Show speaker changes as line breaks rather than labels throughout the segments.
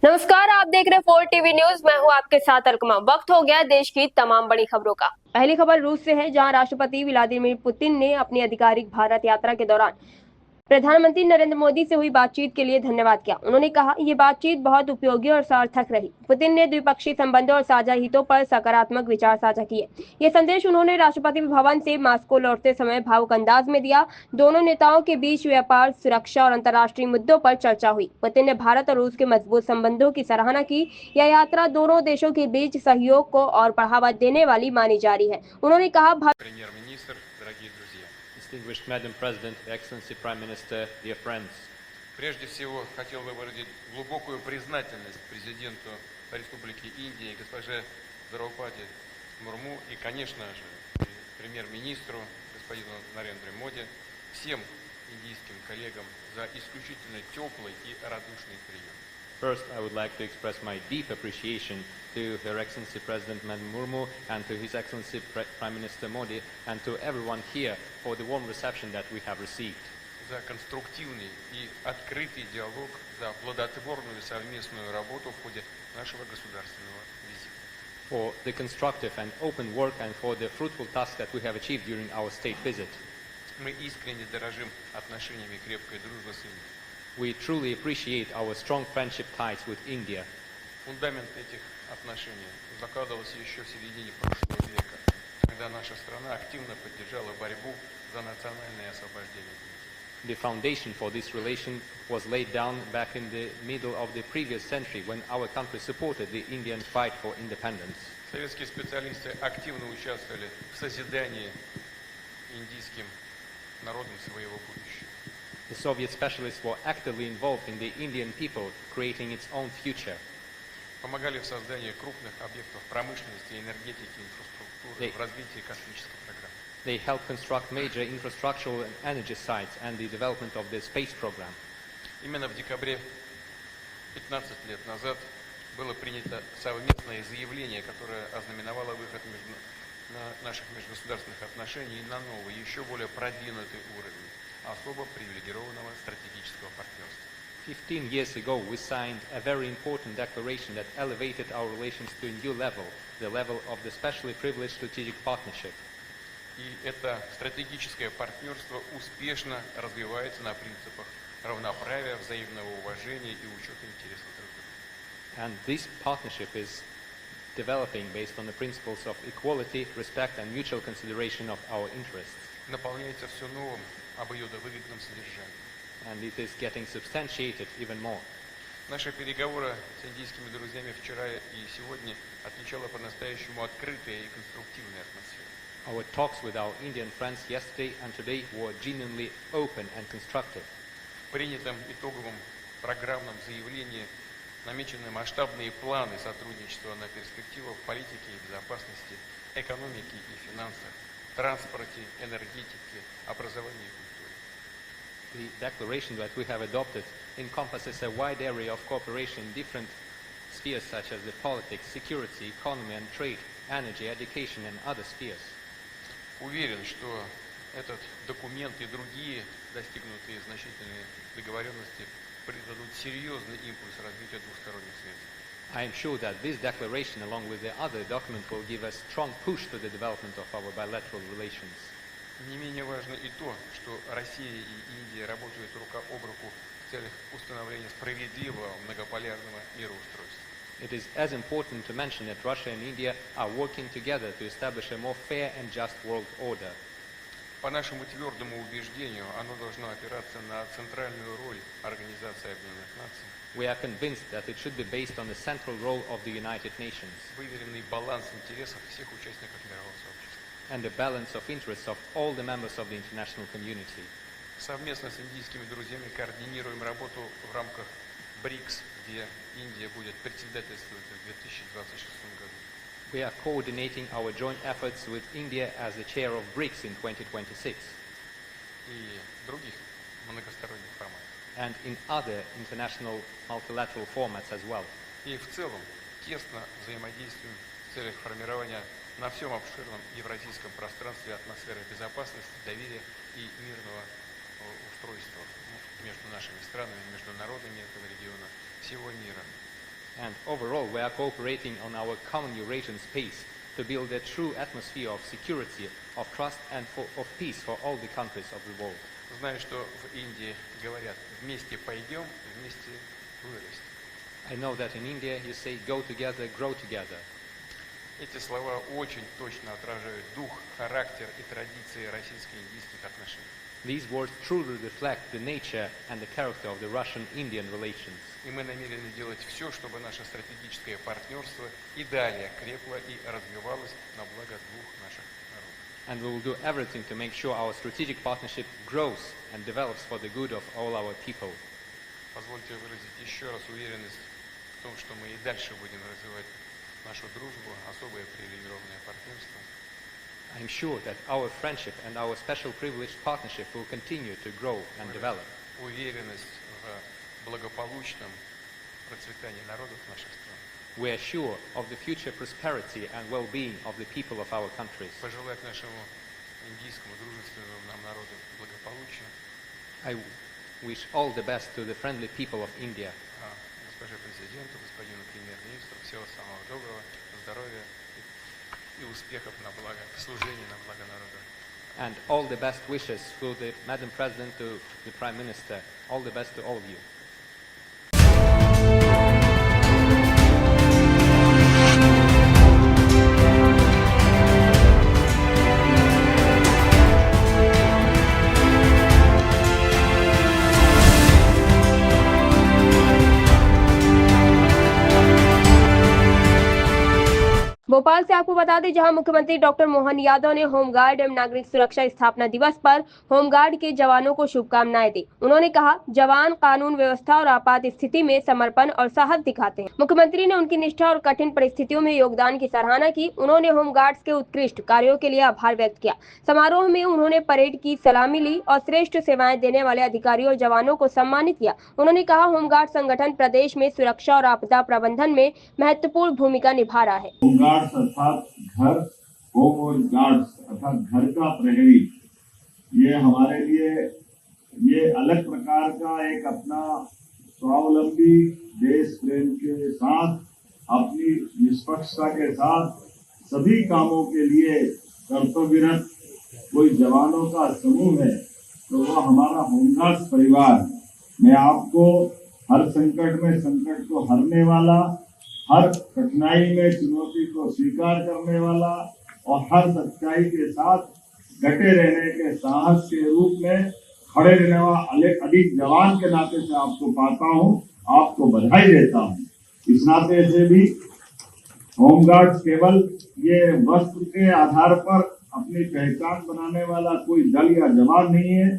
नमस्कार, आप देख रहे हैं 4 टीवी न्यूज। मैं हूं आपके साथ अलकमा। वक्त हो गया देश की तमाम बड़ी खबरों का। पहली खबर रूस से है, जहां राष्ट्रपति व्लादिमीर पुतिन ने अपनी आधिकारिक भारत यात्रा के दौरान प्रधानमंत्री नरेंद्र मोदी से हुई बातचीत के लिए धन्यवाद किया। उन्होंने कहा, ये बातचीत बहुत उपयोगी और सार्थक रही। पुतिन ने द्विपक्षीय संबंधों और साझा हितों पर सकारात्मक विचार साझा किए। ये संदेश उन्होंने राष्ट्रपति भवन से मास्को लौटते समय भावुक अंदाज में दिया। दोनों नेताओं के बीच व्यापार, सुरक्षा और अंतर्राष्ट्रीय मुद्दों पर चर्चा हुई। पुतिन ने भारत और रूस के मजबूत संबंधों की सराहना की। यह यात्रा दोनों देशों के बीच सहयोग को और बढ़ावा देने वाली मानी जा रही है। उन्होंने कहा,
Премьер-министр, дорогие друзья.
Distinguished Madam President, Excellency Prime Minister, dear friends.
Прежде всего, хотел бы выразить глубокую признательность президенту Республики Индии, госпоже Драупади Мурму и, конечно же, премьер-министру, господину Нарендре Моди, всем индийским коллегам за исключительно теплый и радушный прием.
First, I would like to express my deep appreciation to Her Excellency President Madam Murmu and to His Excellency Prime Minister Modi and to everyone here for the warm reception that we have received.
За конструктивный и открытый диалог, за плодотворную совместную работу в ходе нашего государственного визита.
For the constructive and open work and for the fruitful task that we have achieved during our state visit.
Мы искренне дорожим отношениями крепкой дружбы с Индией.
We truly appreciate our strong friendship ties with India.
Фундамент этих отношений закладывался еще в середине прошлого века, когда наша страна активно поддержала борьбу за национальное освобождение Индии.
The foundation for this relation was laid down back in the middle of the previous century when our country supported the Indian fight for independence.
Советские специалисты активно участвовали в созидании индийским народом своего будущего.
The Soviet specialists were actively involved in the Indian people creating its own future.
Помогали в создании крупных объектов промышленности, энергетики, инфраструктуры, в развитии космической программы.
They helped construct major infrastructural and energy sites and the development of the space program.
Именно в декабре 15 лет назад было принято совместное заявление, которое ознаменовало выход наших межгосударственных отношений на новый, еще более продвинутый уровень особо привилегированного стратегического партнерства.
15 years ago, we signed a very important declaration that elevated our relations to a new level, the level of the specially privileged strategic partnership.
И это стратегическое партнерство успешно развивается на принципах равноправия, взаимного уважения и учета интересов друг друга.
And this partnership is developing based on the principles of equality, respect and mutual consideration of our interests.
Наполняется все новым, обоюдовыгодным содержанием.
And it is getting substantiated even more.
Наши переговоры с индийскими друзьями вчера и сегодня отличала по-настоящему открытая и конструктивная атмосфера.
Our talks with our Indian friends yesterday and today were genuinely open and constructive.
В принятом итоговом программном заявлении намечены масштабные планы сотрудничества на перспективу в политике и безопасности, экономике и финансах, транспорте, энергетике, образовании и культуре.
The declaration that we have adopted encompasses a wide area of cooperation in different spheres such as the politics, security, economy and trade, energy, education and other spheres.
Уверен, что этот документ и другие достигнутые значительные договоренности придадут серьезный импульс развитию двусторонних связей.
I am sure that this declaration, along with the other document, will give a strong push to the development of our bilateral relations.
Не менее важно и то, что Россия и Индия работают рука об руку в целях установления справедливого многополярного мироустройства.
It is as important to mention that Russia and India are working together to establish a more fair and just world order.
По нашему твердому убеждению, оно должно опираться на центральную роль Организации Объединенных Наций,
We are convinced that it should be based on the central role of the United Nations
выверенный баланс интересов всех участников мирового сообщества.
and the balance of interests of all the members of the international community.
Совместно с индийскими друзьями координируем работу в рамках БРИКС, где Индия будет председательствовать в 2026 году.
We are coordinating our joint efforts with India as the chair of BRICS in 2026
И других многосторонних форматах.
and in other international multilateral formats as well.
И в целом тесно взаимодействуем в целях формирования на всем обширном евразийском пространстве атмосферы безопасности, доверия и мирного устройства между нашими странами, между народами этого региона, всего мира.
and overall we are cooperating on our common Eurasian space to build a true atmosphere of security, of trust and of peace for all the countries of the world.
Знаю, что в Индии говорят «вместе пойдем, вместе вырастем».
I know that in India you say go together, grow together.
Эти слова очень точно отражают дух, характер и традиции российско-индийских отношений.
These words truly reflect the nature and the character of the Russian-Indian relations.
И мы намерены делать все, чтобы наше стратегическое партнерство и далее крепло и развивалось на благо двух наших народов.
And we will do everything to make sure our strategic partnership grows and develops for the good of all our people.
Позвольте выразить еще раз уверенность в том, что мы и дальше будем развивать нашу дружбу, особое привилегированное партнерство.
I'm sure that our friendship and our special privileged partnership will continue to grow and develop.
Уверенность в благополучном процветании народов наших стран.
We are sure of the future prosperity and well-being of the people of our countries.
Пожелать нашему индийскому дружественному нам народу благополучия.
I wish all the best to the friendly people of India.
Госпоже президенту, господину премьер-министру всего самого доброго, здоровья и успехов на благо, служения на благо народа.
And all the best wishes to the Madam President, to the Prime Minister. All the best to all of you.
Bhopal से आपको बता दें, जहां मुख्यमंत्री doctor Mohan Yadav ने home guard एवं नागरिक सुरक्षा स्थापना दिवस पर होमगार्ड के जवानों को शुभकामनाएं दी। उन्होंने कहा, जवान कानून व्यवस्था और आपात स्थिति में समर्पण और साहस दिखाते हैं। मुख्यमंत्री ने उनकी निष्ठा और कठिन परिस्थितियों में योगदान की सराहना की। उन्होंने होमगार्ड्स के उत्कृष्ट कार्यों के लिए आभार व्यक्त किया। समारोह में उन्होंने परेड की सलामी ली और श्रेष्ठ सेवाएं देने वाले अधिकारियों और जवानों को सम्मानित किया। उन्होंने कहा, होमगार्ड संगठन प्रदेश में सुरक्षा और आपदा प्रबंधन में महत्वपूर्ण भूमिका निभा रहा है।
होमगार्ड्स अर्थात घर, होम और गार्ड्स अर्थात घर का प्रहरी, ये हमारे लिए ये अलग प्रकार का एक अपना स्वावलंबी देश प्रेम के साथ, अपनी निष्पक्षता के साथ सभी कामों के लिए कर्तव्यरत कोई जवानों का समूह है, तो वो हमारा होमगार्ड्स परिवार। मैं आपको हर संकट में संकट को हरने वाला, हर कठिनाई में चुनौती को स्वीकार करने वाला और हर सच्चाई के साथ डटे रहने के साहस के रूप में खड़े रहने वाला अधिक जवान के नाते से आपको पाता हूँ, आपको बधाई देता हूँ। इस नाते से भी होमगार्ड्स केवल ये वस्त्र के आधार पर अपनी पहचान बनाने वाला कोई दल या जवान नहीं है,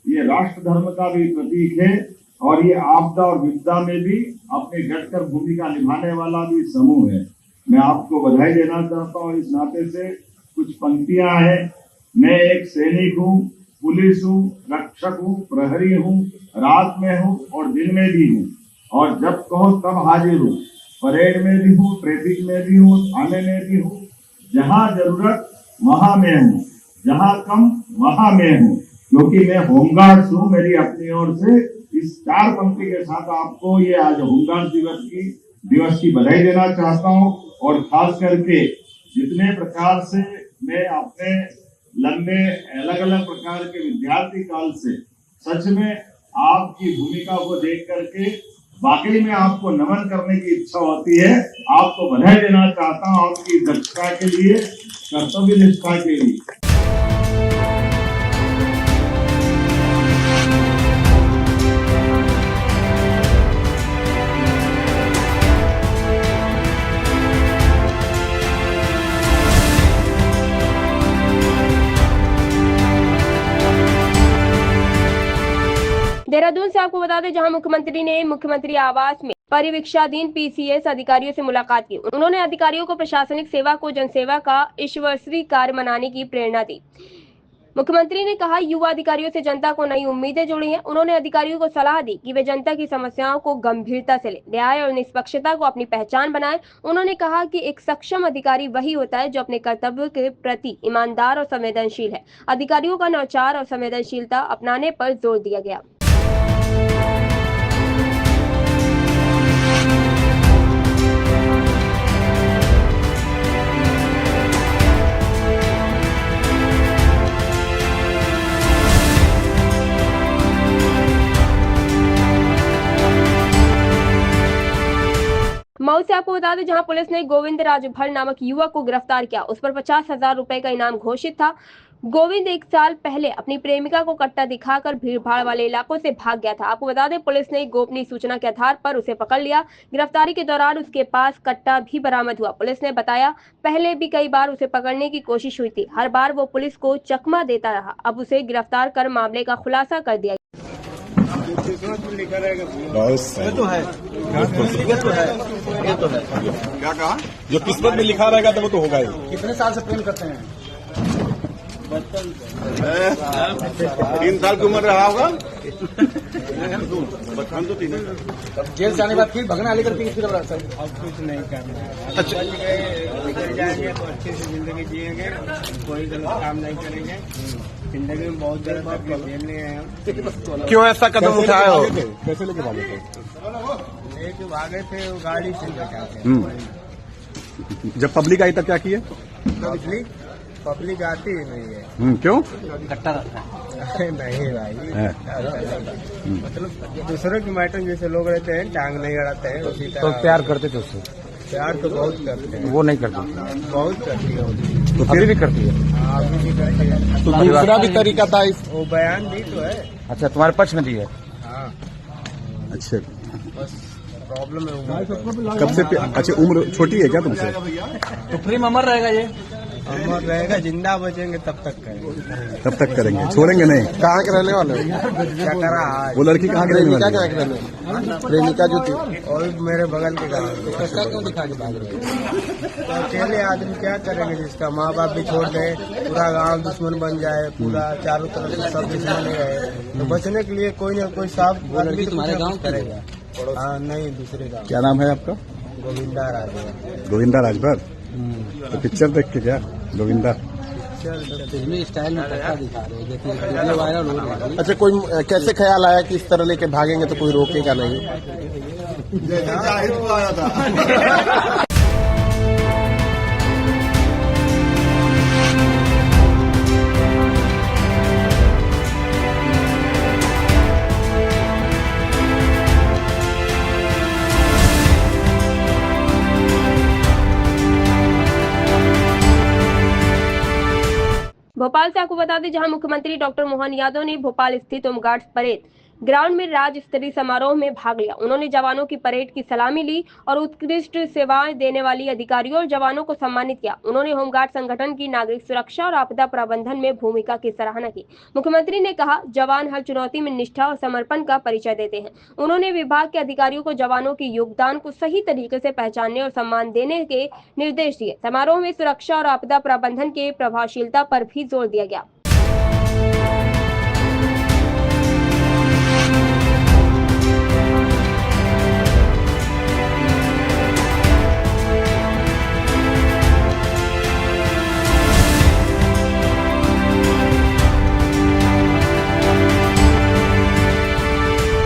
ये राष्ट्र धर्म का भी प्रतीक है और ये आपदा और विपदा में भी अपनी डटकर भूमिका निभाने वाला भी समूह है। मैं आपको बधाई देना चाहता हूँ। इस नाते से कुछ पंक्तियां हैं। मैं एक सैनिक हूँ, पुलिस हूँ, रक्षक हूँ, प्रहरी हूँ, रात में हूँ और दिन में भी हूँ, और जब कहो तब हाजिर हूँ। परेड में भी हूँ, ट्रैफिक में भी हूँ, थाने में भी हूँ। जहाँ जरूरत वहाँ मैं हूँ, जहाँ कम वहाँ मैं हूँ, क्योंकि मैं होमगार्ड्स हूँ। मेरी अपनी ओर से इस 4 पंक्ति के साथ आपको ये आज होमगार्ड दिवस की बधाई देना चाहता हूँ। और खास करके जितने प्रकार से मैं अपने लंबे अलग अलग प्रकार के विद्यार्थी काल से सच में आपकी भूमिका को देख करके वाकई में आपको नमन करने की इच्छा होती है। आपको बधाई देना चाहता हूँ आपकी दक्षता के लिए, कर्तव्य निष्ठा के लिए।
देहरादून से आपको बता दें, जहां मुख्यमंत्री ने मुख्यमंत्री आवास में परिवीक्षाधीन पीसीएस अधिकारियों से मुलाकात की। उन्होंने अधिकारियों को प्रशासनिक सेवा को जनसेवा का ईश्वरीय कार्य मनाने की प्रेरणा दी। मुख्यमंत्री ने कहा, युवा अधिकारियों से जनता को नई उम्मीदें जुड़ी हैं। उन्होंने अधिकारियों को सलाह दी कि वे जनता की समस्याओं को गंभीरता से लें, न्याय और निष्पक्षता को अपनी पहचान बनाएं। उन्होंने कहा कि एक सक्षम अधिकारी वही होता है जो अपने कर्तव्य के प्रति ईमानदार और संवेदनशील है। अधिकारियों का नवाचार और संवेदनशीलता अपनाने पर जोर दिया गया। मऊ से आपको बता दें, जहां पुलिस ने गोविंद राजभर नामक युवक को गिरफ्तार किया। उस पर 50,000 रुपए का इनाम घोषित था। गोविंद 1 साल पहले अपनी प्रेमिका को कट्टा दिखाकर भीड़भाड़ वाले इलाकों से भाग गया था। आपको बता दें, पुलिस ने गोपनीय सूचना के आधार पर उसे पकड़ लिया। गिरफ्तारी के दौरान उसके पास कट्टा भी बरामद हुआ। पुलिस ने बताया, पहले भी कई बार उसे पकड़ने की कोशिश हुई थी, हर बार वो पुलिस को चकमा देता रहा। अब उसे गिरफ्तार कर मामले का खुलासा कर दिया।
ये तो है, ये तो है।
क्या कहा?
जो किस्मत में लिखा रहेगा तो वो तो होगा ही।
कितने साल से प्रेम करते हैं? 3 साल की उम्र रहा होगा। बचपन तो 3 है।
जेल जाने के बाद फिर भगना लेकर फिर अब
कुछ नहीं करना है।
अच्छा,
निकल जाएंगे तो अच्छे से जिंदगी जिएंगे, कोई गलत काम नहीं करेंगे। जिंदगी में बहुत गलत तकलीफ झेलने हैं।
क्यों ऐसा कदम उठाए हो? कैसे लेके भागे थे?
लेके भागे थे, वो गाड़ी से बचा के।
जब पब्लिक आई तब क्या किए?
पब्लिक आती ही नहीं है।
क्यों?
नहीं भाई, मतलब दूसरों की मैटर जैसे लोग रहते हैं, टांग नहीं अड़ाते हैं, उसी तरह।
तो प्यार करते थे उससे?
प्यार तो बहुत करते हैं।
वो नहीं करती?
बहुत करती है।
तो फिर भी करती है?
हाँ, अभी भी करती है।
तो दूसरा भी तरीका था इस?
वो बयान दी तो है।
अच्छा, तुम्हारे पक्ष में दी है?
हाँ,
अच्छा,
बस प्रॉब्लम है उम्र।
कब से? अच्छा, उम्र छोटी है क्या तुमसे?
तो प्रेम अमर रहेगा, ये अमर रहेगा। जिंदा बचेंगे तब तक करेंगे।
तब तक करेंगे, छोड़ेंगे नहीं। कहाँ के रहने वाले?
क्या करा आज?
वो लड़की कहाँ की रहने वाली?
प्रेमिका जो थी और मेरे बगल के गाँव। क्यों दिखा के भाग रहे? तो अकेले आदमी क्या करेंगे, जिसका माँ बाप भी छोड़ दे, पूरा गांव दुश्मन बन जाए, पूरा चारों तरफ से सब दुश्मन ही रहे, तो बचने के लिए कोई न कोई साफ आदमी तुम्हारे गाँव करेगा। हाँ, नहीं, दूसरे गाँव।
क्या नाम है आपका?
गोविंदा राजभर।
गोविंदा राजभर। तो पिक्चर देख के क्या गोविंदा?
फिल्मी स्टाइल में टक्का दिखा रहे हैं, देखिए वीडियो वायरल हो रही है।
अच्छा, कोई कैसे ख्याल आया कि इस तरह लेके भागेंगे तो कोई रोकेगा नहीं?
आया था।
भोपाल से आपको बता दें, जहां मुख्यमंत्री डॉक्टर मोहन यादव ने भोपाल स्थित होमगार्ड्स परेड ग्राउंड में राज्य स्तरीय समारोह में भाग लिया। उन्होंने जवानों की परेड की सलामी ली और उत्कृष्ट सेवाएं देने वाली अधिकारियों और जवानों को सम्मानित किया। उन्होंने होमगार्ड संगठन की नागरिक सुरक्षा और आपदा प्रबंधन में भूमिका की सराहना की। मुख्यमंत्री ने कहा, जवान हर चुनौती में निष्ठा और समर्पण का परिचय देते हैं। उन्होंने विभाग के अधिकारियों को जवानों के योगदान को सही तरीके से पहचानने और सम्मान देने के निर्देश दिए। समारोह में सुरक्षा और आपदा प्रबंधन के प्रभावशीलता पर भी जोर दिया गया।